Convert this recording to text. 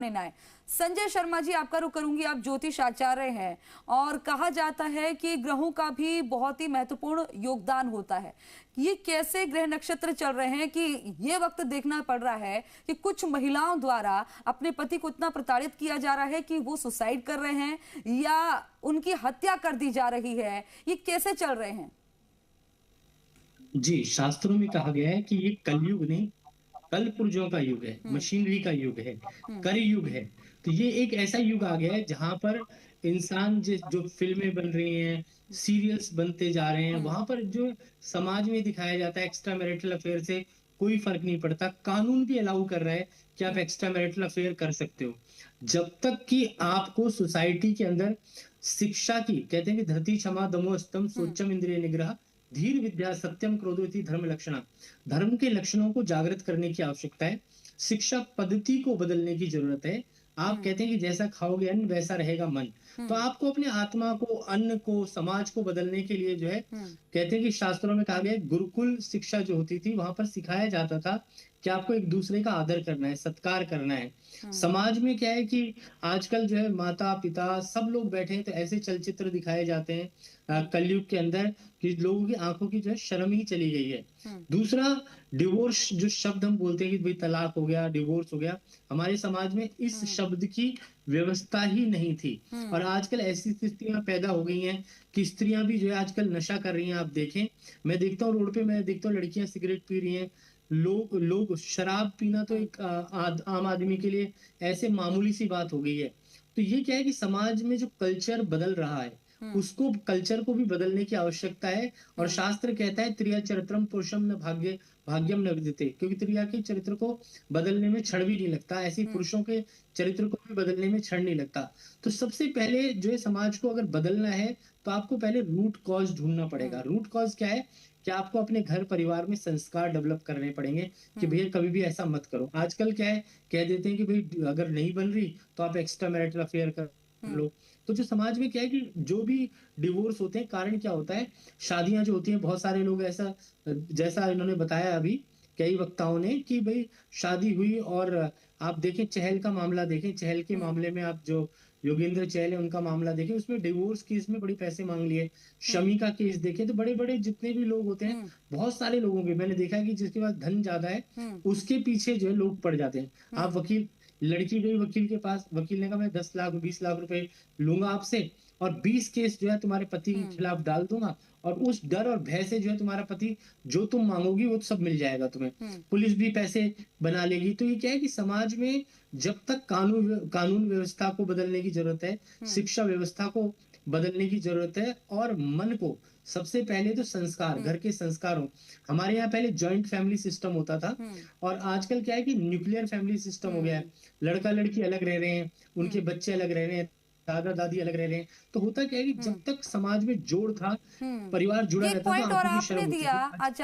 निर्णय। संजय शर्मा जी, आपका रुख करूंगी। आप ज्योतिष आचार्य हैं और कहा जाता है कि ग्रहों का भी बहुत ही महत्वपूर्ण योगदान होता है। ये कैसे ग्रह नक्षत्र चल रहे हैं कि ये वक्त देखना पड़ रहा है कि कुछ महिलाओं द्वारा अपने पति को इतना प्रताड़ित किया जा रहा है कि वो सुसाइड कर रहे हैं या उनकी हत्या कर दी जा रही है। ये कैसे चल रहे हैं? जी, शास्त्रों में कहा गया है कि ये कलयुग नहीं, कल पुर्जों का युग है, हम्म। मशीनरी का युग है, हम्म। कलयुग है। तो ये एक ऐसा युग आ गया है जहाँ पर इंसान जिस जो फ़िल्में बन रही हैं, सीरियल्स बनते जा रहे हैं, हम्म। वहाँ पर जो समाज में दिखाया जाता है एक्स्ट्रा मैरिटल अफ़ेयर से कोई फ़र्क नहीं पड़ता। कानून भी अलाउ कर रहा है कि आप हम्म। एक्स्ट्रा मैरिटल अफ़ेयर कर सकते हो। जब तक कि आपको सोसाइटी के अंदर शिक्षा की कहते हैं कि धरती क्षमा दमो स्तंभ हम्म। सोच्चम इंद्रिय निग्रह धीर विद्या सत्यम क्रोधोति धर्म लक्षणा। धर्म के लक्षणों को जागृत करने की आवश्यकता है। शिक्षा पद्धति को बदलने की जरूरत है। आप हम्म। कहते हैं कि जैसा खाओगे अन्न वैसा रहेगा मन। तो हम्म। आपको अपने आत्मा को, अन्न को, समाज को बदलने के लिए जो है हम्म। कहते हैं कि शास्त्रों में कहा गया है, गुरुकुल शिक्षा जो होती थी वहां पर सिखाया जाता था कि आपको एक दूसरे का आदर करना है, सत्कार करना है। हम्म। समाज में क्या है कि आजकल जो है माता पिता सब लोग बैठे हैं तो ऐसे चलचित्र दिखाए जाते हैं कलयुग के अंदर कि लोगों की आंखों की जो है शर्म ही चली गई है। हम्म। दूसरा, डिवोर्स जो शब्द हम बोलते हैं कि भाई तलाक हो गया, डिवोर्स हो गया, हमारे समाज में इस हम्म। शब्द की व्यवस्था ही नहीं थी। और हम्म। आजकल ऐसी स्थितियां पैदा हो गई हैं कि स्त्रियां भी जो है आजकल नशा कर रही हैं। आप देखें, मैं देखता हूँ रोड पे, मैं देखता हूँ लड़कियां सिगरेट पी रही हैं। लोग लोग शराब पीना तो हम्म। एक आम आदमी के लिए ऐसे मामूली सी बात हो गई है। तो ये क्या है कि समाज में जो कल्चर बदल रहा है हम्म। उसको, कल्चर को भी बदलने की आवश्यकता है। और हम्म। शास्त्र कहता है त्रिया चरित्रम पुरुषम न भाग्यम न विद्यते, क्योंकि त्रिया के चरित्र को बदलने में क्षण भी नहीं लगता, ऐसे ही हम्म। पुरुषों के चरित्र को भी बदलने में क्षण नहीं लगता। तो सबसे पहले जो है समाज को अगर बदलना है तो आपको पहले रूट कॉज ढूंढना पड़ेगा। हम्म। रूट कॉज क्या है कि आपको अपने घर परिवार में संस्कार डेवलप करने पड़ेंगे कि हम्म। भैया कभी भी ऐसा मत करो। आजकल क्या है, कह देते हैं कि भाई अगर नहीं बन रही तो आप एक्स्ट्रा मैरिटल अफेयर कर हम्म। लो। तो जो समाज में क्या है कि जो भी डिवोर्स होते हैं, कारण क्या होता है, शादियां जो होती हैं, बहुत सारे लोग ऐसा, जैसा इन्होंने बताया अभी कई वक्ताओं ने कि भाई शादी हुई और आप देखें चहल का मामला, देखें चहल के हम्म। मामले में, आप जो योगेंद्र चहल है उनका मामला देखें, उसमें डिवोर्स केस में बड़े पैसे मांग लिए। हम्म। शमी का केस देखें तो बड़े बड़े जितने भी लोग होते हैं, हम्म। बहुत सारे लोगों के मैंने देखा है कि जिसके पास धन ज्यादा है हम्म। उसके पीछे जो है लोग पड़ जाते हैं। आप हम्म। वकील, लड़की गई वकील के पास, वकील ने कहा मैं 10 लाख 20 लाख रुपए लूंगा आपसे और 20 केस जो है तुम्हारे पति के हम्म। खिलाफ डाल दूंगा, और उस डर और भय से जो है तुम्हारा पति जो तुम मांगोगी वो सब मिल जाएगा तुम्हें, हम्म। पुलिस भी पैसे बना लेगी। तो ये क्या है कि समाज में जब तक कानून व्यवस्था को बदलने की जरूरत है, हम्म। शिक्षा व्यवस्था को बदलने की जरूरत है, और मन को सबसे पहले तो संस्कार, हम्म। घर के संस्कारों। हमारे यहाँ पहले जॉइंट फैमिली सिस्टम होता था हम्म। और आजकल क्या है कि न्यूक्लियर फैमिली सिस्टम हो गया है। हम्म। लड़का लड़की अलग रह रहे हैं, उनके हम्म। बच्चे अलग रह रहे हैं, दादा दादी अलग रह रहे हैं। तो होता क्या है कि जब हम्म। तक समाज में जोड़ था, हम्म। परिवार जुड़ा ये एक रहता था, पॉइंट और आंखों की आपने शर्म होती दिया थी। आचार्य